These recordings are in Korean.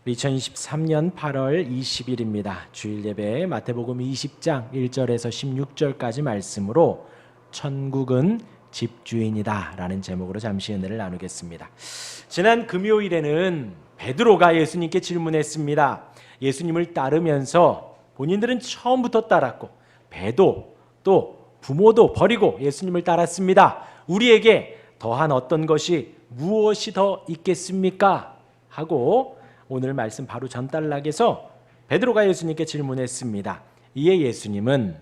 2023년 8월 20일입니다. 주일 예배 마태복음 20장 1절에서 16절까지 말씀으로 천국은 집주인이다 라는 제목으로 잠시 은혜를 나누겠습니다. 지난 금요일에는 베드로가 예수님께 질문했습니다. 예수님을 따르면서 본인들은 처음부터 따랐고 배도 또 부모도 버리고 예수님을 따랐습니다. 우리에게 더한 어떤 것이 무엇이 더 있겠습니까? 하고 오늘 말씀 바로 전달락에서 베드로가 예수님께 질문했습니다. 이에 예수님은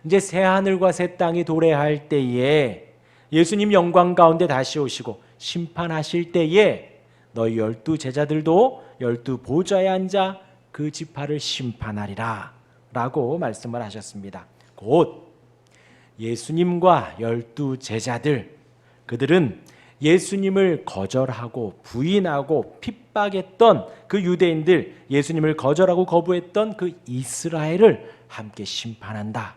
이제 새 하늘과 새 땅이 도래할 때에 예수님 영광 가운데 다시 오시고 심판하실 때에 너희 12 제자들도 12 보좌에 앉아 그 지파를 심판하리라 라고 말씀을 하셨습니다. 곧 예수님과 12 제자들, 그들은 예수님을 거절하고 부인하고 핍박했던 그 유대인들, 예수님을 거절하고 거부했던 그 이스라엘을 함께 심판한다,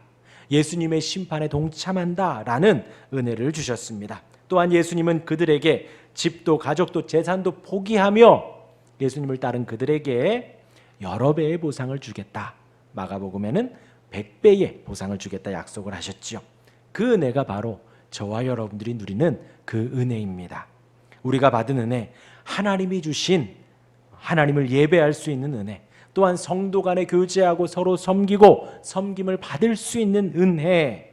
예수님의 심판에 동참한다 라는 은혜를 주셨습니다. 또한 예수님은 그들에게 집도 가족도 재산도 포기하며 예수님을 따른 그들에게 여러 배의 보상을 주겠다, 마가복음에는 100배의 보상을 주겠다 약속을 하셨지요. 그 은혜가 바로 저와 여러분들이 누리는 그 은혜입니다. 우리가 받은 은혜, 하나님이 주신 하나님을 예배할 수 있는 은혜, 또한 성도 간에 교제하고 서로 섬기고 섬김을 받을 수 있는 은혜,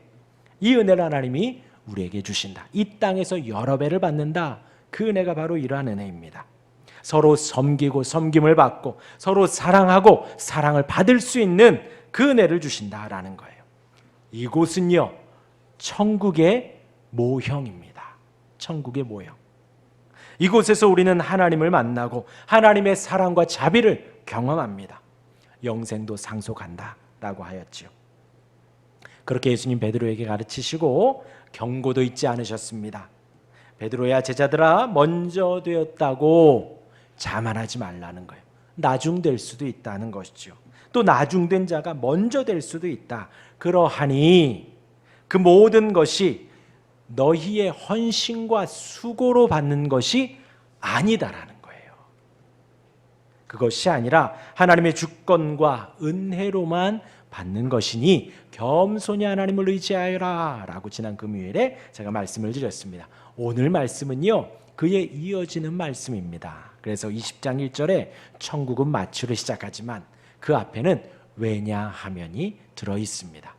이 은혜를 하나님이 우리에게 주신다. 이 땅에서 여러 배를 받는다. 그 은혜가 바로 이러한 은혜입니다. 서로 섬기고 섬김을 받고 서로 사랑하고 사랑을 받을 수 있는 그 은혜를 주신다라는 거예요. 이곳은요, 천국의 모형입니다. 천국의 모형. 이곳에서 우리는 하나님을 만나고 하나님의 사랑과 자비를 경험합니다. 영생도 상속한다 라고 하였지요. 그렇게 예수님 베드로에게 가르치시고 경고도 잊지 않으셨습니다. 베드로야, 제자들아, 먼저 되었다고 자만하지 말라는 거예요. 나중될 수도 있다는 것이죠. 또 나중된 자가 먼저 될 수도 있다. 그러하니 그 모든 것이 너희의 헌신과 수고로 받는 것이 아니다라는 거예요. 그것이 아니라 하나님의 주권과 은혜로만 받는 것이니 겸손히 하나님을 의지하여라 라고 지난 금요일에 제가 말씀을 드렸습니다. 오늘 말씀은요, 그에 이어지는 말씀입니다. 그래서 20장 1절에 천국은 마취로 시작하지만 그 앞에는 왜냐하면이 들어있습니다.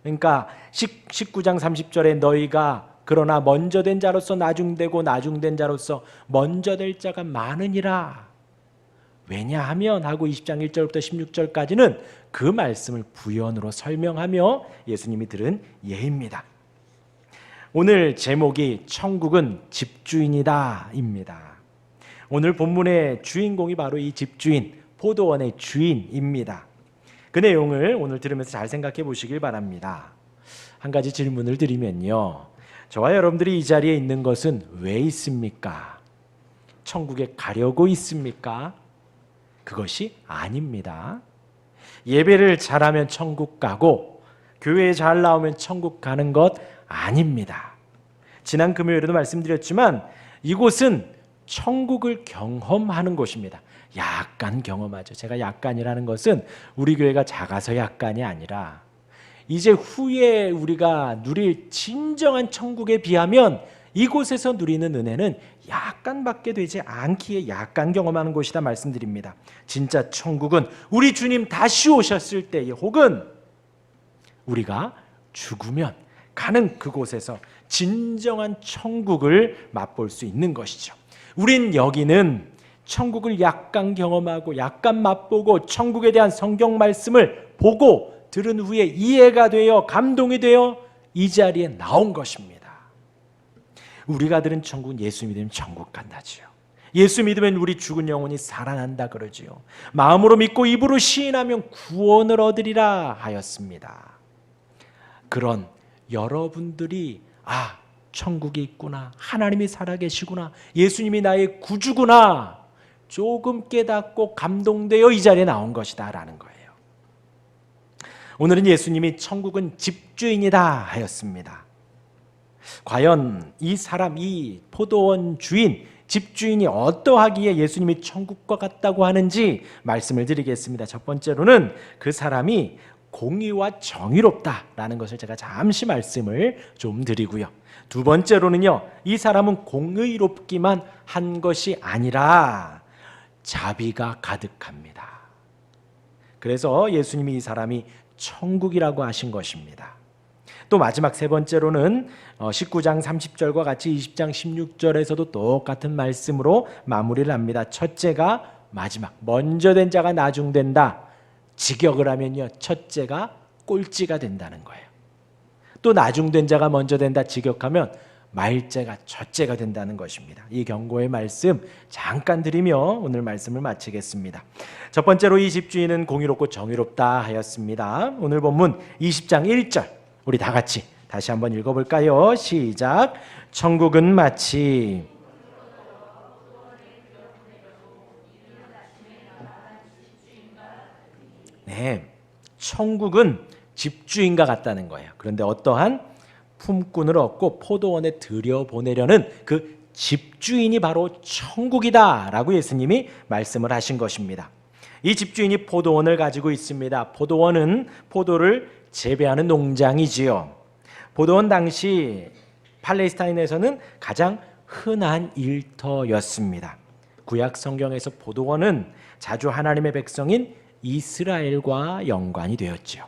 그러니까 19장 30절에 너희가 그러나 먼저 된 자로서 나중되고 나중된 자로서 먼저 될 자가 많으니라, 왜냐하면 하고 20장 1절부터 16절까지는 그 말씀을 부연으로 설명하며 예수님이 들은 예입니다. 오늘 제목이 천국은 집주인이다 입니다. 오늘 본문의 주인공이 바로 이 집주인, 포도원의 주인입니다. 그 내용을 오늘 들으면서 잘 생각해 보시길 바랍니다. 한 가지 질문을 드리면요, 저와 여러분들이 이 자리에 있는 것은 왜 있습니까? 천국에 가려고 있습니까? 그것이 아닙니다. 예배를 잘하면 천국 가고 교회에 잘 나오면 천국 가는 것 아닙니다. 지난 금요일에도 말씀드렸지만 이곳은 천국을 경험하는 곳입니다. 약간 경험하죠. 제가 약간이라는 것은 우리 교회가 작아서 약간이 아니라 이제 후에 우리가 누릴 진정한 천국에 비하면 이곳에서 누리는 은혜는 약간밖에 되지 않기에 약간 경험하는 곳이다 말씀드립니다. 진짜 천국은 우리 주님 다시 오셨을 때에 혹은 우리가 죽으면 가는 그곳에서 진정한 천국을 맛볼 수 있는 것이죠. 우린 여기는 천국을 약간 경험하고 약간 맛보고 천국에 대한 성경 말씀을 보고 들은 후에 이해가 되어 감동이 되어 이 자리에 나온 것입니다. 우리가 들은 천국은 예수 믿으면 천국 간다지요. 예수 믿으면 우리 죽은 영혼이 살아난다 그러지요. 마음으로 믿고 입으로 시인하면 구원을 얻으리라 하였습니다. 그런 여러분들이 천국이 있구나, 하나님이 살아계시구나, 예수님이 나의 구주구나 조금 깨닫고 감동되어 이 자리에 나온 것이다 라는 거예요. 오늘은 예수님이 천국은 집주인이다 하였습니다. 과연 이 사람, 이 포도원 주인, 집주인이 어떠하기에 예수님이 천국과 같다고 하는지 말씀을 드리겠습니다. 첫 번째로는 그 사람이 공의와 정의롭다라는 것을 제가 잠시 말씀을 좀 드리고요. 두 번째로는요, 이 사람은 공의롭기만 한 것이 아니라 자비가 가득합니다. 그래서 예수님이 이 사람이 천국이라고 하신 것입니다. 또 마지막 세 번째로는 19장 30절과 같이 20장 16절에서도 똑같은 말씀으로 마무리를 합니다. 첫째가 마지막, 먼저 된 자가 나중된다. 직역을 하면요, 첫째가 꼴찌가 된다는 거예요. 또 나중된 자가 먼저 된다 직역하면 말째가 첫째가 된다는 것입니다. 이 경고의 말씀 잠깐 드리며 오늘 말씀을 마치겠습니다. 첫 번째로 이 집주인은 공의롭고 정의롭다 하였습니다. 오늘 본문 20장 1절 우리 다 같이 다시 한번 읽어볼까요? 시작. 천국은 마치 천국은 집주인과 같다는 거예요. 그런데 어떠한 품꾼을 얻고 포도원에 들여보내려는 그 집주인이 바로 천국이다라고 예수님이 말씀을 하신 것입니다. 이 집주인이 포도원을 가지고 있습니다. 포도원은 포도를 재배하는 농장이지요. 포도원 당시 팔레스타인에서는 가장 흔한 일터였습니다. 구약 성경에서 포도원은 자주 하나님의 백성인 이스라엘과 연관이 되었지요.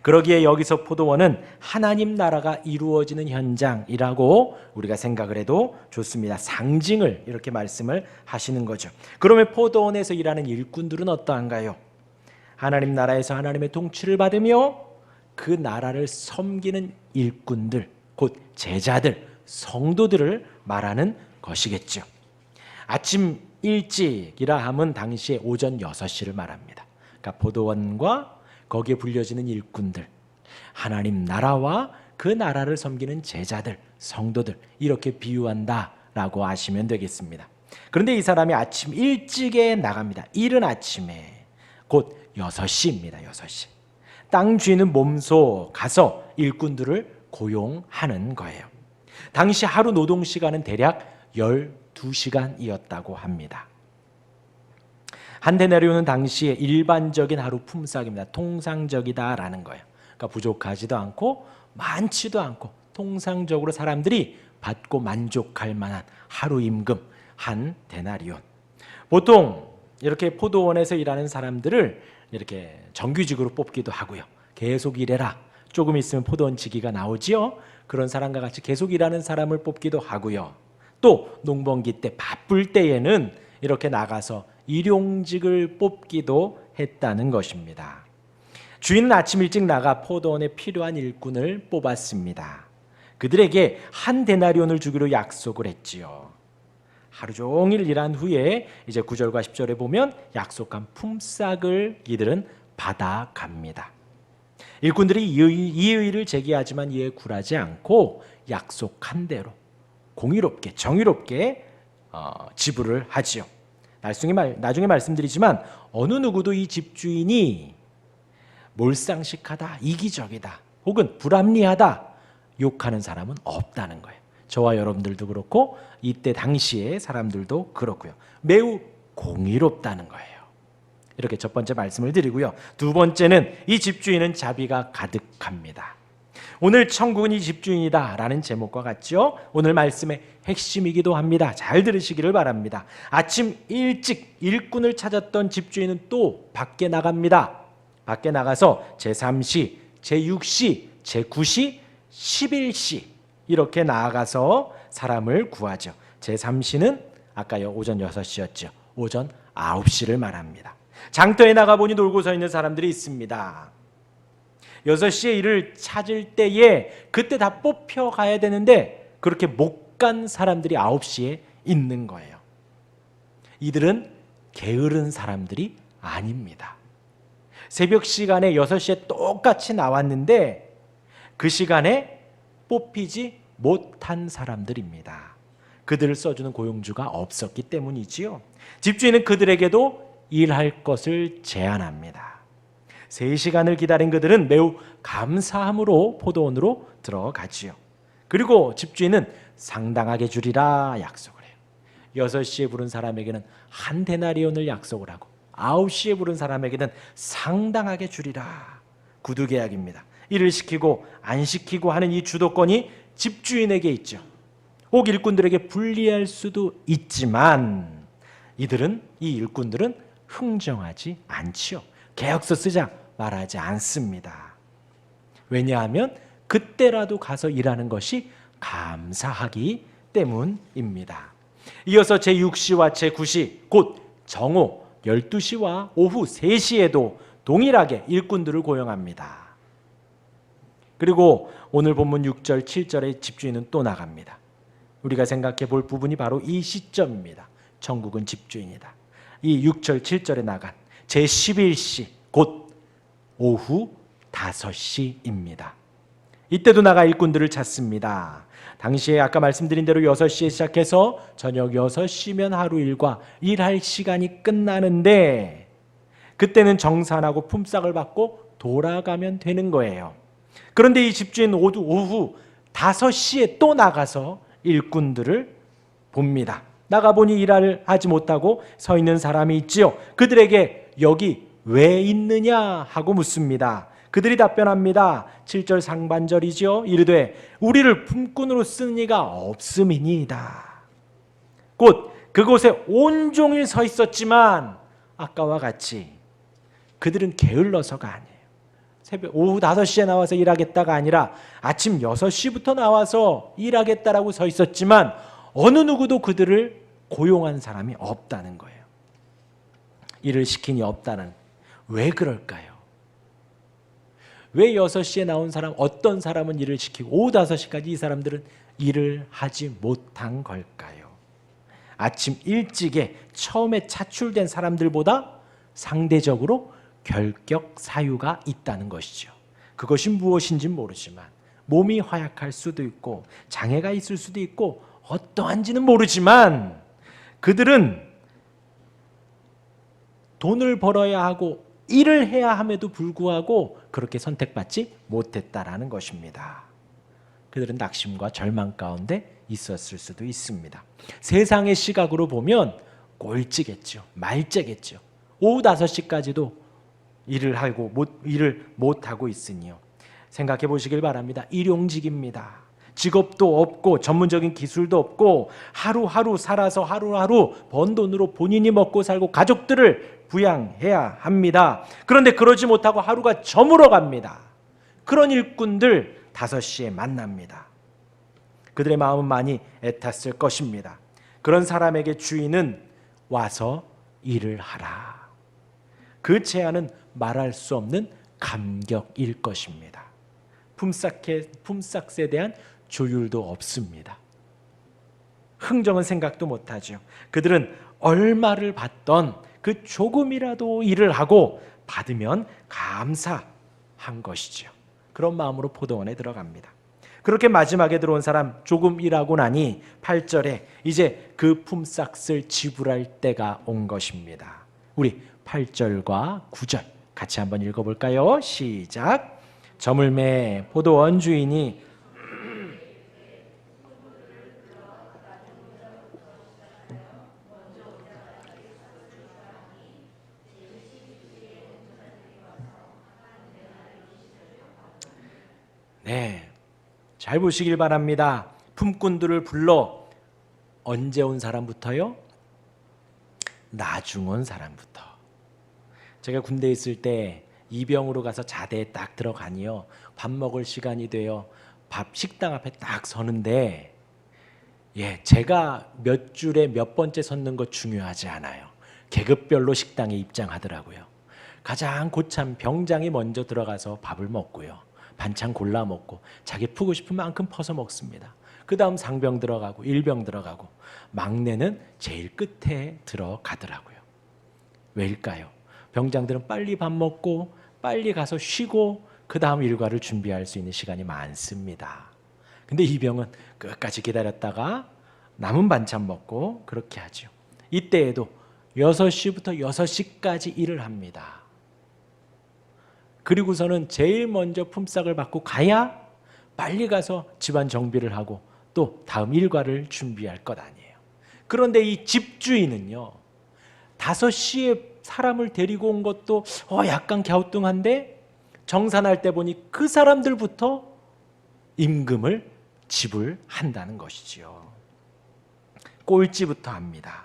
그러기에 여기서 포도원은 하나님 나라가 이루어지는 현장이라고 우리가 생각을 해도 좋습니다. 상징을 이렇게 말씀을 하시는 거죠. 그러면 포도원에서 일하는 일꾼들은 어떠한가요? 하나님 나라에서 하나님의 통치를 받으며 그 나라를 섬기는 일꾼들, 곧 제자들, 성도들을 말하는 것이겠죠. 아침 일찍이라 함은 당시에 오전 6시를 말합니다. 그러니까 포도원과 거기에 불려지는 일꾼들, 하나님 나라와 그 나라를 섬기는 제자들, 성도들 이렇게 비유한다라고 아시면 되겠습니다. 그런데 이 사람이 아침 일찍에 나갑니다. 이른 아침에 곧 6시입니다. 6시. 땅 주인은 몸소 가서 일꾼들을 고용하는 거예요. 당시 하루 노동 시간은 대략 12시간이었다고 합니다. 한 데나리온은 당시에 일반적인 하루 품삯입니다. 통상적이다라는 거예요. 그러니까 부족하지도 않고 많지도 않고 통상적으로 사람들이 받고 만족할 만한 하루 임금 한 데나리온. 보통 이렇게 포도원에서 일하는 사람들을 이렇게 정규직으로 뽑기도 하고요. 계속 일해라. 조금 있으면 포도원 지기가 나오지요. 그런 사람과 같이 계속 일하는 사람을 뽑기도 하고요. 또 농번기 때 바쁠 때에는 이렇게 나가서 일용직을 뽑기도 했다는 것입니다. 주인은 아침 일찍 나가 포도원에 필요한 일꾼을 뽑았습니다. 그들에게 한 데나리온을 주기로 약속을 했지요. 하루 종일 일한 후에 이제 9절과 10절에 보면 약속한 품삯을 이들은 받아갑니다. 일꾼들이 이의를 제기하지만 이에 굴하지 않고 약속한 대로 공의롭게 정의롭게 지불을 하지요. 나중에 말씀드리지만 어느 누구도 이 집주인이 몰상식하다, 이기적이다, 혹은 불합리하다 욕하는 사람은 없다는 거예요. 저와 여러분들도 그렇고 이때 당시의 사람들도 그렇고요. 매우 공의롭다는 거예요. 이렇게 첫 번째 말씀을 드리고요. 두 번째는 이 집주인은 자비가 가득합니다. 오늘 천국은 이 집주인이다 라는 제목과 같죠. 오늘 말씀의 핵심이기도 합니다. 잘 들으시기를 바랍니다. 아침 일찍 일꾼을 찾았던 집주인은 또 밖에 나갑니다. 밖에 나가서 제3시, 제6시, 제9시, 11시 이렇게 나아가서 사람을 구하죠. 제3시는 아까요 오전 6시였죠. 오전 9시를 말합니다. 장터에 나가보니 놀고 서 있는 사람들이 있습니다. 6시에 일을 찾을 때에 그때 다 뽑혀가야 되는데 그렇게 못 간 사람들이 9시에 있는 거예요. 이들은 게으른 사람들이 아닙니다. 새벽 시간에 6시에 똑같이 나왔는데 그 시간에 뽑히지 못한 사람들입니다. 그들을 써주는 고용주가 없었기 때문이지요. 집주인은 그들에게도 일할 것을 제안합니다. 3시간을 기다린 그들은 매우 감사함으로 포도원으로 들어가지요. 그리고 집주인은 상당하게 주리라 약속을 해요. 6시에 부른 사람에게는 한 데나리온을 약속을 하고 9시에 부른 사람에게는 상당하게 주리라. 구두계약입니다. 일을 시키고 안 시키고 하는 이 주도권이 집주인에게 있죠. 혹 일꾼들에게 불리할 수도 있지만 이 일꾼들은 흥정하지 않지요. 계약서 쓰자 말하지 않습니다. 왜냐하면 그때라도 가서 일하는 것이 감사하기 때문입니다. 이어서 제6시와 제9시 곧 정오 12시와 오후 3시에도 동일하게 일꾼들을 고용합니다. 그리고 오늘 본문 6절 7절에 집주인은 또 나갑니다. 우리가 생각해 볼 부분이 바로 이 시점입니다. 천국은 집주인이다. 이 6절 7절에 나간 제11시 곧 오후 5시입니다. 이때도 나가 일꾼들을 찾습니다. 당시에 아까 말씀드린 대로 6시에 시작해서 저녁 6시면 하루 일과 일할 시간이 끝나는데 그때는 정산하고 품삯을 받고 돌아가면 되는 거예요. 그런데 이 집주인 오후 5시에 또 나가서 일꾼들을 봅니다. 나가보니 일을 하지 못하고 서 있는 사람이 있지요. 그들에게 여기 왜 있느냐 하고 묻습니다. 그들이 답변합니다. 7절 상반절이죠. 이르되 우리를 품꾼으로 쓰는 이가 없음이니이다. 곧 그곳에 온종일 서 있었지만 아까와 같이 그들은 게을러서가 아니에요. 새벽 오후 5시에 나와서 일하겠다가 아니라 아침 6시부터 나와서 일하겠다라고 서 있었지만 어느 누구도 그들을 고용한 사람이 없다는 거예요. 일을 시키니 없다는. 왜 그럴까요? 왜 6시에 나온 사람, 어떤 사람은 일을 시키고 오후 5시까지 이 사람들은 일을 하지 못한 걸까요? 아침 일찍에 처음에 차출된 사람들보다 상대적으로 결격 사유가 있다는 것이죠. 그것이 무엇인지 모르지만 몸이 허약할 수도 있고 장애가 있을 수도 있고 어떠한지는 모르지만 그들은 돈을 벌어야 하고 일을 해야 함에도 불구하고 그렇게 선택받지 못했다라는 것입니다. 그들은 낙심과 절망 가운데 있었을 수도 있습니다. 세상의 시각으로 보면 꼴찌겠죠. 말째겠죠. 오후 5시까지도 일을 못하고 있으니요. 생각해 보시길 바랍니다. 일용직입니다. 직업도 없고 전문적인 기술도 없고 하루하루 살아서 하루하루 번 돈으로 본인이 먹고 살고 가족들을 부양해야 합니다. 그런데 그러지 못하고 하루가 저물어 갑니다. 그런 일꾼들 5시에 만납니다. 그들의 마음은 많이 애탔을 것입니다. 그런 사람에게 주인은 와서 일을 하라. 그 제안은 말할 수 없는 감격일 것입니다. 품삯에 대한 조율도 없습니다. 흥정은 생각도 못하죠. 그들은 얼마를 받던 그 조금이라도 일을 하고 받으면 감사한 것이죠. 그런 마음으로 포도원에 들어갑니다. 그렇게 마지막에 들어온 사람 조금 일하고 나니 8절에 이제 그 품삯을 지불할 때가 온 것입니다. 우리 8절과 9절 같이 한번 읽어볼까요? 시작. 저물매 포도원 주인이 잘 보시길 바랍니다. 품꾼들을 불러 언제 온 사람부터요? 나중 온 사람부터. 제가 군대에 있을 때 이병으로 가서 자대에 딱 들어가니요. 밥 먹을 시간이 돼요. 식당 앞에 딱 서는데 제가 몇 줄에 몇 번째 섰는 거 중요하지 않아요. 계급별로 식당에 입장하더라고요. 가장 고참 병장이 먼저 들어가서 밥을 먹고요. 반찬 골라 먹고 자기 푸고 싶은 만큼 퍼서 먹습니다. 그 다음 상병 들어가고 일병 들어가고 막내는 제일 끝에 들어가더라고요. 왜일까요? 병장들은 빨리 밥 먹고 빨리 가서 쉬고 그 다음 일과를 준비할 수 있는 시간이 많습니다. 근데 이병은 끝까지 기다렸다가 남은 반찬 먹고 그렇게 하죠. 이때에도 6시부터 6시까지 일을 합니다. 그리고서는 제일 먼저 품삯을 받고 가야 빨리 가서 집안 정비를 하고 또 다음 일과를 준비할 것 아니에요. 그런데 이 집주인은요, 5시에 사람을 데리고 온 것도 약간 갸우뚱한데 정산할 때 보니 그 사람들부터 임금을 지불한다는 것이지요. 꼴찌부터 합니다.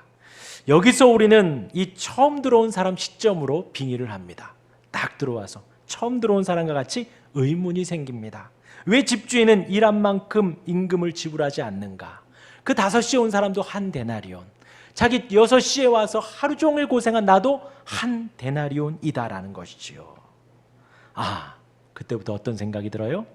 여기서 우리는 이 처음 들어온 사람 시점으로 빙의를 합니다. 딱 들어와서 처음 들어온 사람과 같이 의문이 생깁니다. 왜 집주인은 일한 만큼 임금을 지불하지 않는가? 그 5시에 온 사람도 한 데나리온, 자기 6시에 와서 하루 종일 고생한 나도 한 데나리온이다라는 것이지요. 그때부터 어떤 생각이 들어요?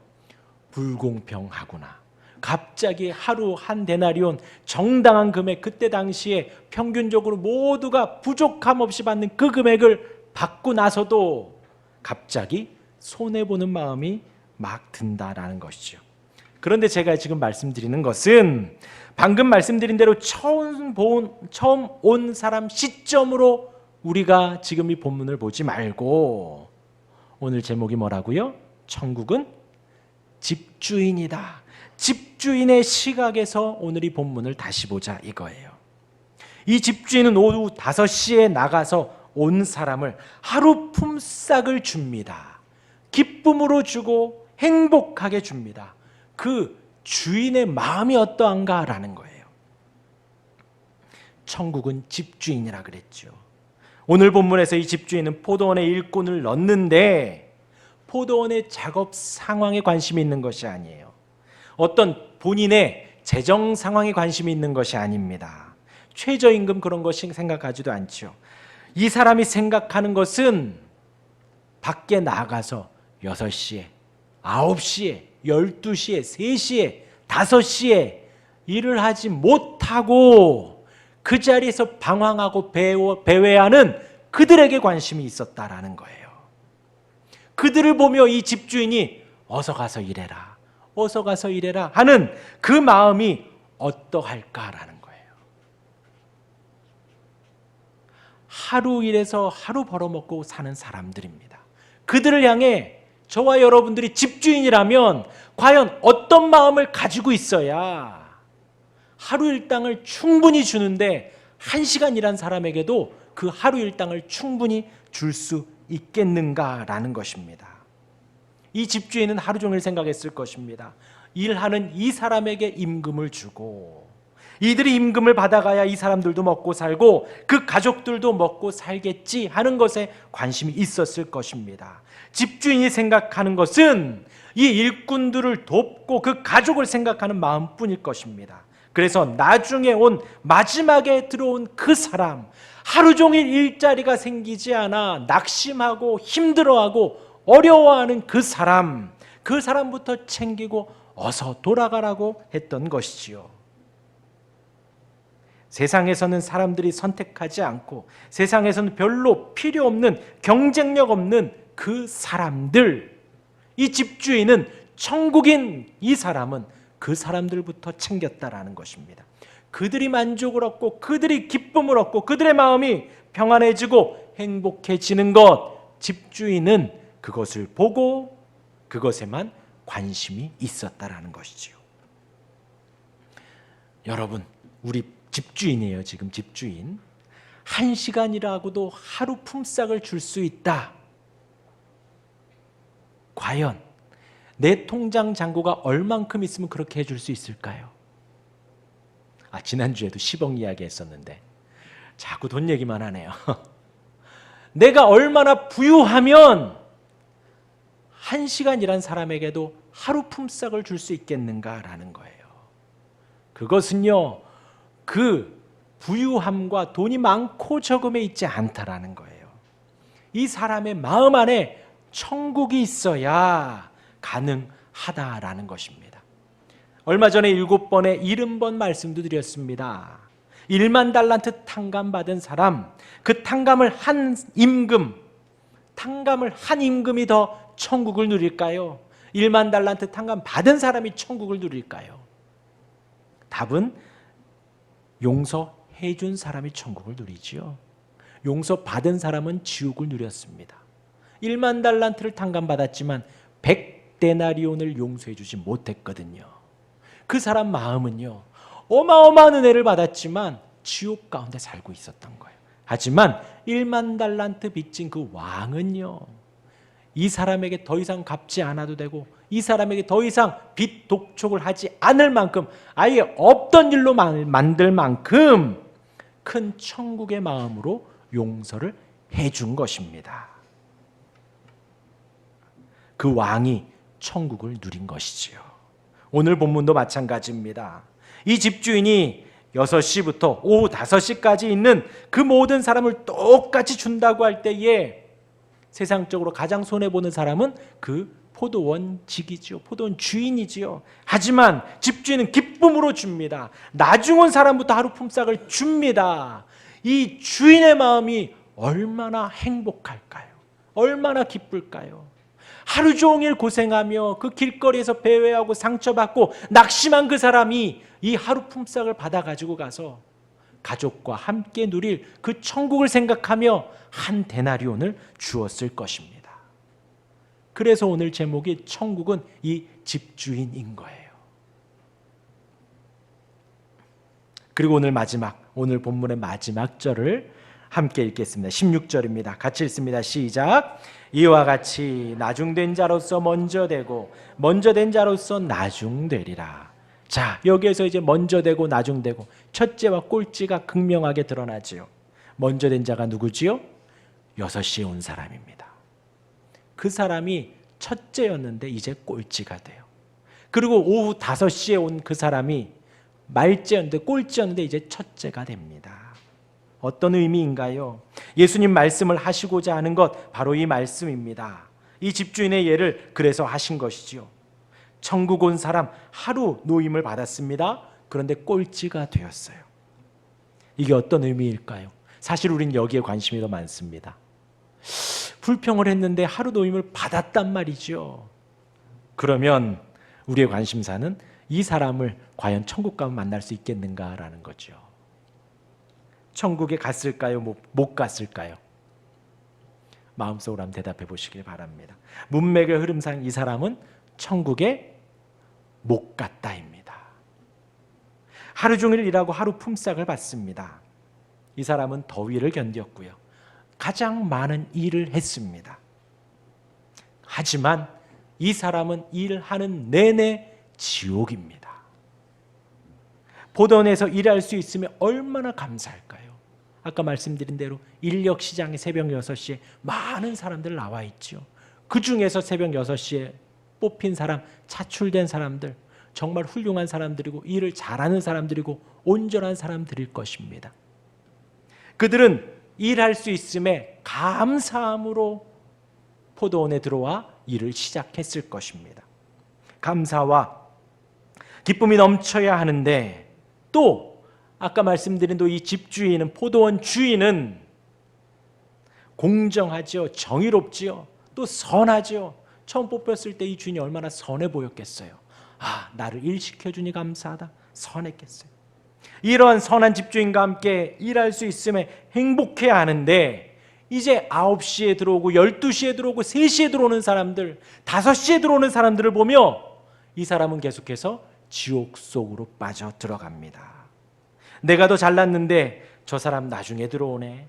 불공평하구나. 갑자기 하루 한 데나리온, 정당한 금액, 그때 당시에 평균적으로 모두가 부족함 없이 받는 그 금액을 받고 나서도 갑자기 손해보는 마음이 막 든다라는 것이죠. 그런데 제가 지금 말씀드리는 것은 방금 말씀드린 대로 처음 온 사람 시점으로 우리가 지금 이 본문을 보지 말고, 오늘 제목이 뭐라고요? 천국은 집주인이다. 집주인의 시각에서 오늘 이 본문을 다시 보자 이거예요. 이 집주인은 오후 5시에 나가서 온 사람을 하루 품삯을 줍니다. 기쁨으로 주고 행복하게 줍니다. 그 주인의 마음이 어떠한가라는 거예요. 천국은 집주인이라 그랬죠. 오늘 본문에서 이 집주인은 포도원에 일꾼을 넣는데 포도원의 작업 상황에 관심이 있는 것이 아니에요. 어떤 본인의 재정 상황에 관심이 있는 것이 아닙니다. 최저임금 그런 것이 생각하지도 않죠. 이 사람이 생각하는 것은 밖에 나가서 6시에, 9시에, 12시에, 3시에, 5시에 일을 하지 못하고 그 자리에서 방황하고 배회하는 그들에게 관심이 있었다라는 거예요. 그들을 보며 이 집주인이 어서 가서 일해라, 어서 가서 일해라 하는 그 마음이 어떠할까라는 거예요. 하루 일해서 하루 벌어먹고 사는 사람들입니다. 그들을 향해 저와 여러분들이 집주인이라면 과연 어떤 마음을 가지고 있어야 하루 일당을 충분히 주는데 1시간 일한 사람에게도 그 하루 일당을 충분히 줄 수 있겠는가라는 것입니다. 이 집주인은 하루 종일 생각했을 것입니다. 일하는 이 사람에게 임금을 주고 이들이 임금을 받아가야 이 사람들도 먹고 살고 그 가족들도 먹고 살겠지 하는 것에 관심이 있었을 것입니다. 집주인이 생각하는 것은 이 일꾼들을 돕고 그 가족을 생각하는 마음뿐일 것입니다. 그래서 나중에 온 마지막에 들어온 그 사람, 하루 종일 일자리가 생기지 않아 낙심하고 힘들어하고 어려워하는 그 사람부터 챙기고 어서 돌아가라고 했던 것이지요. 세상에서는 사람들이 선택하지 않고 세상에서는 별로 필요 없는, 경쟁력 없는 그 사람들, 이 집주인은 천국인 이 사람은 그 사람들부터 챙겼다라는 것입니다. 그들이 만족을 얻고 그들이 기쁨을 얻고 그들의 마음이 평안해지고 행복해지는 것, 집주인은 그것을 보고 그것에만 관심이 있었다라는 것이지요. 여러분, 우리 집주인이에요. 지금 집주인. 1시간이라고도 하루 품삯을 줄 수 있다. 과연 내 통장 잔고가 얼만큼 있으면 그렇게 해줄 수 있을까요? 지난주에도 10억 이야기 했었는데 자꾸 돈 얘기만 하네요. 내가 얼마나 부유하면 1시간 일한 사람에게도 하루 품삯을 줄 수 있겠는가라는 거예요. 그것은요, 그 부유함과 돈이 많고 적음에 있지 않다라는 거예요. 이 사람의 마음 안에 천국이 있어야 가능하다라는 것입니다. 얼마 전에 7번에 70번 말씀도 드렸습니다. 1만 달란트 탕감 받은 사람, 그 탕감을 한 임금이 더 천국을 누릴까요? 1만 달란트 탕감 받은 사람이 천국을 누릴까요? 답은 용서해 준 사람이 천국을 누리지요. 용서 받은 사람은 지옥을 누렸습니다. 1만 달란트를 탕감받았지만 100데나리온을 용서해 주지 못했거든요. 그 사람 마음은요, 어마어마한 은혜를 받았지만 지옥 가운데 살고 있었던 거예요. 하지만 1만 달란트 빚진 그 왕은요, 이 사람에게 더 이상 갚지 않아도 되고 이 사람에게 더 이상 빚 독촉을 하지 않을 만큼, 아예 없던 일로 만들 만큼 큰 천국의 마음으로 용서를 해준 것입니다. 그 왕이 천국을 누린 것이지요. 오늘 본문도 마찬가지입니다. 이 집주인이 6시부터 오후 5시까지 있는 그 모든 사람을 똑같이 준다고 할 때에 세상적으로 가장 손해보는 사람은 그 포도원직이지요. 포도원 주인이지요. 하지만 집주인은 기쁨으로 줍니다. 나중 온 사람부터 하루 품삯을 줍니다. 이 주인의 마음이 얼마나 행복할까요? 얼마나 기쁠까요? 하루 종일 고생하며 그 길거리에서 배회하고 상처받고 낙심한 그 사람이 이 하루 품삯을 받아가지고 가서 가족과 함께 누릴 그 천국을 생각하며 한 데나리온을 주었을 것입니다. 그래서 오늘 제목이 천국은 이 집주인인 거예요. 그리고 오늘 본문의 마지막 절을 함께 읽겠습니다. 16절입니다. 같이 읽습니다. 시작. 이와 같이 나중된 자로서 먼저 되고 먼저 된 자로서 나중되리라. 자, 여기에서 이제 먼저 되고 나중되고 첫째와 꼴찌가 극명하게 드러나지요. 먼저 된 자가 누구지요? 6시에 온 사람입니다. 그 사람이 첫째였는데 이제 꼴찌가 돼요. 그리고 오후 5시에 온 그 사람이 말째였는데 꼴찌였는데 이제 첫째가 됩니다. 어떤 의미인가요? 예수님 말씀을 하시고자 하는 것 바로 이 말씀입니다. 이 집주인의 예를 그래서 하신 것이지요. 천국 온 사람 하루 노임을 받았습니다. 그런데 꼴찌가 되었어요. 이게 어떤 의미일까요? 사실 우린 여기에 관심이 더 많습니다. 불평을 했는데 하루 노임을 받았단 말이죠. 그러면 우리의 관심사는 이 사람을 과연 천국 가면 만날 수 있겠는가라는 거죠. 천국에 갔을까요? 못 갔을까요? 마음속으로 한번 대답해 보시길 바랍니다. 문맥의 흐름상 이 사람은 천국에 못 갔다입니다. 하루 종일 일하고 하루 품삯을 받습니다. 이 사람은 더위를 견뎠고요. 가장 많은 일을 했습니다. 하지만 이 사람은 일하는 내내 지옥입니다. 포도원에서 일할 수 있으면 얼마나 감사할까요? 아까 말씀드린 대로 인력시장에 새벽 6시에 많은 사람들 나와 있죠. 그 중에서 새벽 6시에 뽑힌 사람, 차출된 사람들, 정말 훌륭한 사람들이고 일을 잘하는 사람들이고 온전한 사람들일 것입니다. 그들은 일할 수 있음에 감사함으로 포도원에 들어와 일을 시작했을 것입니다. 감사와 기쁨이 넘쳐야 하는데, 또 아까 말씀드린 또 이 집주인은, 포도원 주인은 공정하죠. 정의롭지요. 또 선하죠. 처음 뽑혔을 때 이 주인이 얼마나 선해 보였겠어요. 아, 나를 일시켜주니 감사하다. 선했겠어요. 이러한 선한 집주인과 함께 일할 수 있음에 행복해야 하는데, 이제 9시에 들어오고 12시에 들어오고 3시에 들어오는 사람들, 5시에 들어오는 사람들을 보며 이 사람은 계속해서 지옥 속으로 빠져 들어갑니다. 내가 더 잘났는데 저 사람 나중에 들어오네.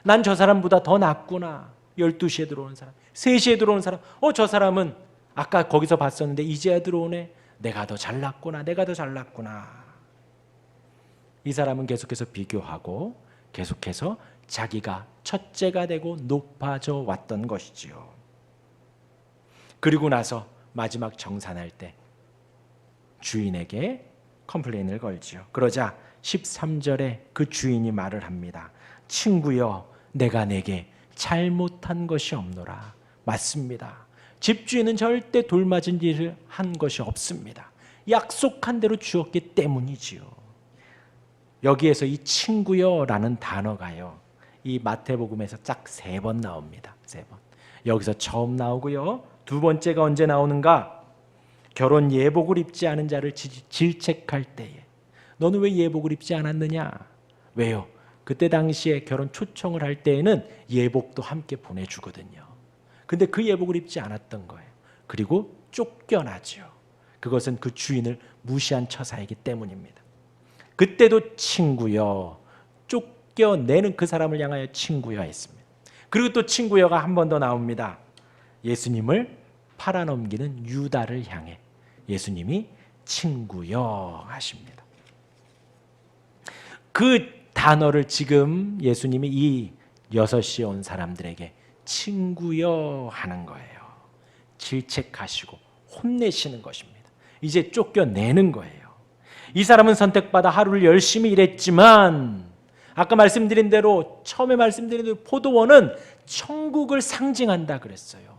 난 저 사람보다 더 낫구나. 12시에 들어오는 사람, 3시에 들어오는 사람, 저 사람은 아까 거기서 봤었는데 이제야 들어오네. 내가 더 잘났구나. 내가 더 잘났구나. 이 사람은 계속해서 비교하고 계속해서 자기가 첫째가 되고 높아져 왔던 것이지요. 그리고 나서 마지막 정산할 때 주인에게 컴플레인을 걸지요. 그러자 13절에 그 주인이 말을 합니다. 친구여, 내가 내게 잘못한 것이 없노라. 맞습니다. 집주인은 절대 돌맞은 일을 한 것이 없습니다. 약속한 대로 주었기 때문이지요. 여기에서 이 친구여라는 단어가요, 이 마태복음에서 딱 3번 나옵니다. 3번. 여기서 처음 나오고요. 두 번째가 언제 나오는가? 결혼 예복을 입지 않은 자를 질책할 때에 너는 왜 예복을 입지 않았느냐? 왜요? 그때 당시에 결혼 초청을 할 때에는 예복도 함께 보내주거든요. 근데 그 예복을 입지 않았던 거예요. 그리고 쫓겨나죠. 그것은 그 주인을 무시한 처사이기 때문입니다. 그때도 친구여, 쫓겨내는 그 사람을 향하여 친구여 했습니다. 그리고 또 친구여가 한 번 더 나옵니다. 예수님을 팔아넘기는 유다를 향해 예수님이 친구여 하십니다. 그 단어를 지금 예수님이 이 6시에 온 사람들에게 친구여 하는 거예요. 질책하시고 혼내시는 것입니다. 이제 쫓겨내는 거예요. 이 사람은 선택받아 하루를 열심히 일했지만 아까 말씀드린 대로 처음에 말씀드린 대로 포도원은 천국을 상징한다 그랬어요.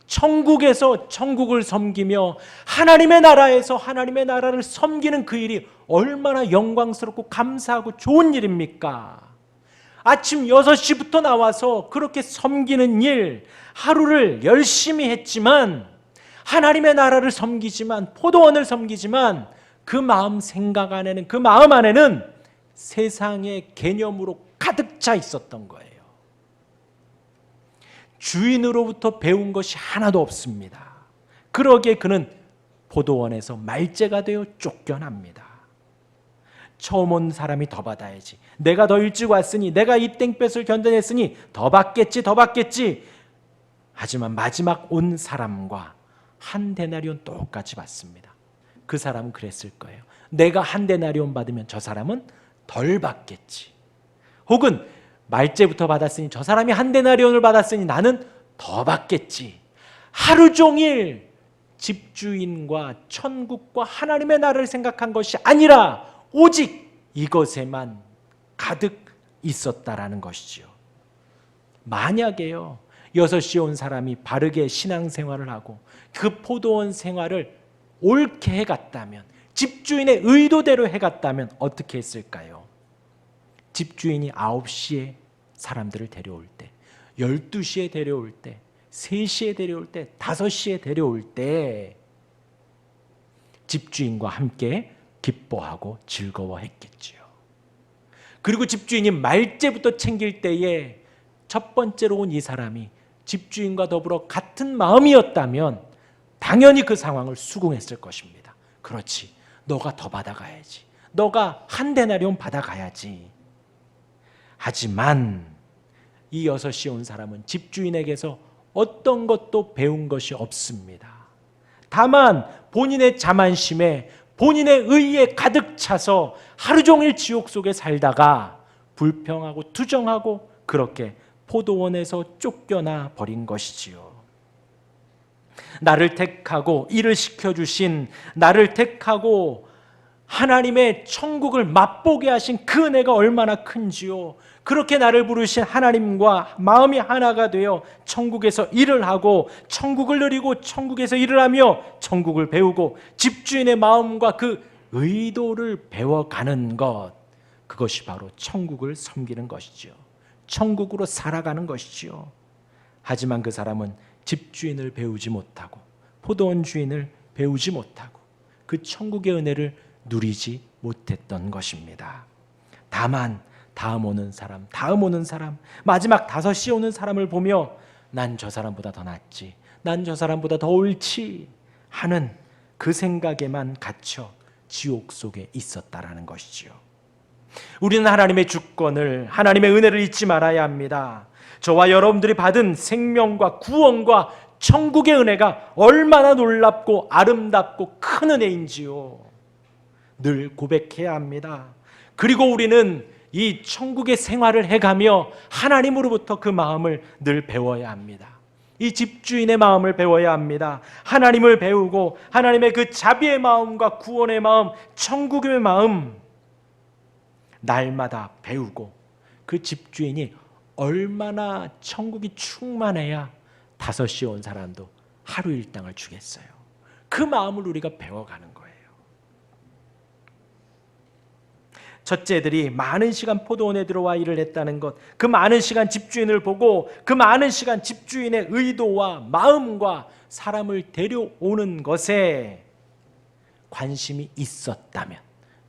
천국에서 천국을 섬기며 하나님의 나라에서 하나님의 나라를 섬기는 그 일이 얼마나 영광스럽고 감사하고 좋은 일입니까? 아침 6시부터 나와서 그렇게 섬기는 일, 하루를 열심히 했지만 하나님의 나라를 섬기지만 포도원을 섬기지만 그 마음 생각 안에는 그 마음 안에는 세상의 개념으로 가득 차 있었던 거예요. 주인으로부터 배운 것이 하나도 없습니다. 그러기에 그는 포도원에서 말제가 되어 쫓겨납니다. 처음 온 사람이 더 받아야지. 내가 더 일찍 왔으니 내가 이 땡볕을 견뎌냈으니 더 받겠지. 하지만 마지막 온 사람과 한 데나리온 똑같이 받습니다. 그 사람은 그랬을 거예요. 내가 한 데나리온 받으면 저 사람은 덜 받겠지. 혹은 말제부터 받았으니 저 사람이 한 데나리온을 받았으니 나는 더 받겠지. 하루 종일 집주인과 천국과 하나님의 나라를 생각한 것이 아니라 오직 이것에만 가득 있었다라는 것이지요. 만약에요 6시에 온 사람이 바르게 신앙생활을 하고 그 포도원 생활을 옳게 해갔다면, 집주인의 의도대로 해갔다면 어떻게 했을까요? 집주인이 9시에 사람들을 데려올 때, 12시에 데려올 때, 3시에 데려올 때, 5시에 데려올 때 집주인과 함께 기뻐하고 즐거워했겠지요. 그리고 집주인이 말제부터 챙길 때에 첫 번째로 온 이 사람이 집주인과 더불어 같은 마음이었다면 당연히 그 상황을 수긍했을 것입니다. 그렇지, 너가 더 받아가야지. 너가 한 데나리온 받아가야지. 하지만 이 6시에 온 사람은 집주인에게서 어떤 것도 배운 것이 없습니다. 다만 본인의 자만심에 본인의 의에 가득 차서 하루 종일 지옥 속에 살다가 불평하고 투정하고 그렇게 포도원에서 쫓겨나 버린 것이지요. 나를 택하고 일을 시켜주신, 나를 택하고 하나님의 천국을 맛보게 하신 그 은혜가 얼마나 큰지요. 그렇게 나를 부르신 하나님과 마음이 하나가 되어 천국에서 일을 하고 천국을 누리고 천국에서 일을 하며 천국을 배우고 집주인의 마음과 그 의도를 배워가는 것, 그것이 바로 천국을 섬기는 것이지요. 천국으로 살아가는 것이지요. 하지만 그 사람은 집주인을 배우지 못하고 포도원 주인을 배우지 못하고 그 천국의 은혜를 누리지 못했던 것입니다. 다만 다음 오는 사람, 마지막 5시에 오는 사람을 보며 난 저 사람보다 더 낫지, 난 저 사람보다 더 옳지 하는 그 생각에만 갇혀 지옥 속에 있었다라는 것이지요. 우리는 하나님의 주권을, 하나님의 은혜를 잊지 말아야 합니다. 저와 여러분들이 받은 생명과 구원과 천국의 은혜가 얼마나 놀랍고 아름답고 큰 은혜인지요. 늘 고백해야 합니다. 그리고 우리는 이 천국의 생활을 해가며 하나님으로부터 그 마음을 늘 배워야 합니다. 이 집주인의 마음을 배워야 합니다. 하나님을 배우고 하나님의 그 자비의 마음과 구원의 마음, 천국의 마음 날마다 배우고 그 집주인이 얼마나 천국이 충만해야 5시에 온 사람도 하루 일당을 주겠어요. 그 마음을 우리가 배워가는 거예요. 첫째들이 많은 시간 포도원에 들어와 일을 했다는 것, 그 많은 시간 집주인을 보고 그 많은 시간 집주인의 의도와 마음과 사람을 데려오는 것에 관심이 있었다면,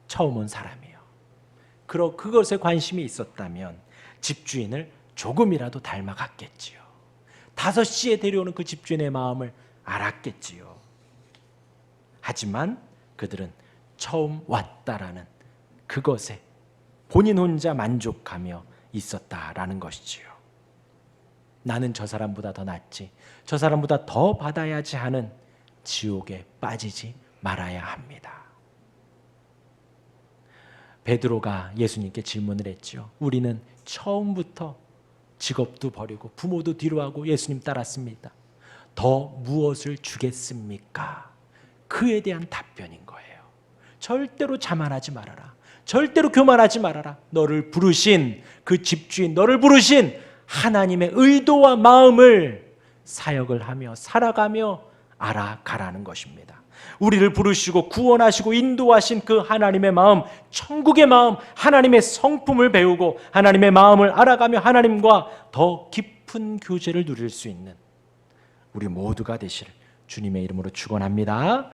처음 온 사람이에요. 그것에 관심이 있었다면 집주인을 조금이라도 닮아갔겠지요. 5시에 데려오는 그 집주인의 마음을 알았겠지요. 하지만 그들은 처음 왔다라는 그것에 본인 혼자 만족하며 있었다라는 것이지요. 나는 저 사람보다 더 낫지, 저 사람보다 더 받아야지 하는 지옥에 빠지지 말아야 합니다. 베드로가 예수님께 질문을 했죠. 우리는 처음부터 직업도 버리고 부모도 뒤로하고 예수님 따랐습니다. 더 무엇을 주겠습니까? 그에 대한 답변인 거예요. 절대로 자만하지 말아라. 절대로 교만하지 말아라. 너를 부르신 그 집주인, 너를 부르신 하나님의 의도와 마음을 사역을 하며 살아가며 알아가라는 것입니다. 우리를 부르시고 구원하시고 인도하신 그 하나님의 마음, 천국의 마음, 하나님의 성품을 배우고 하나님의 마음을 알아가며 하나님과 더 깊은 교제를 누릴 수 있는 우리 모두가 되실 주님의 이름으로 축원합니다.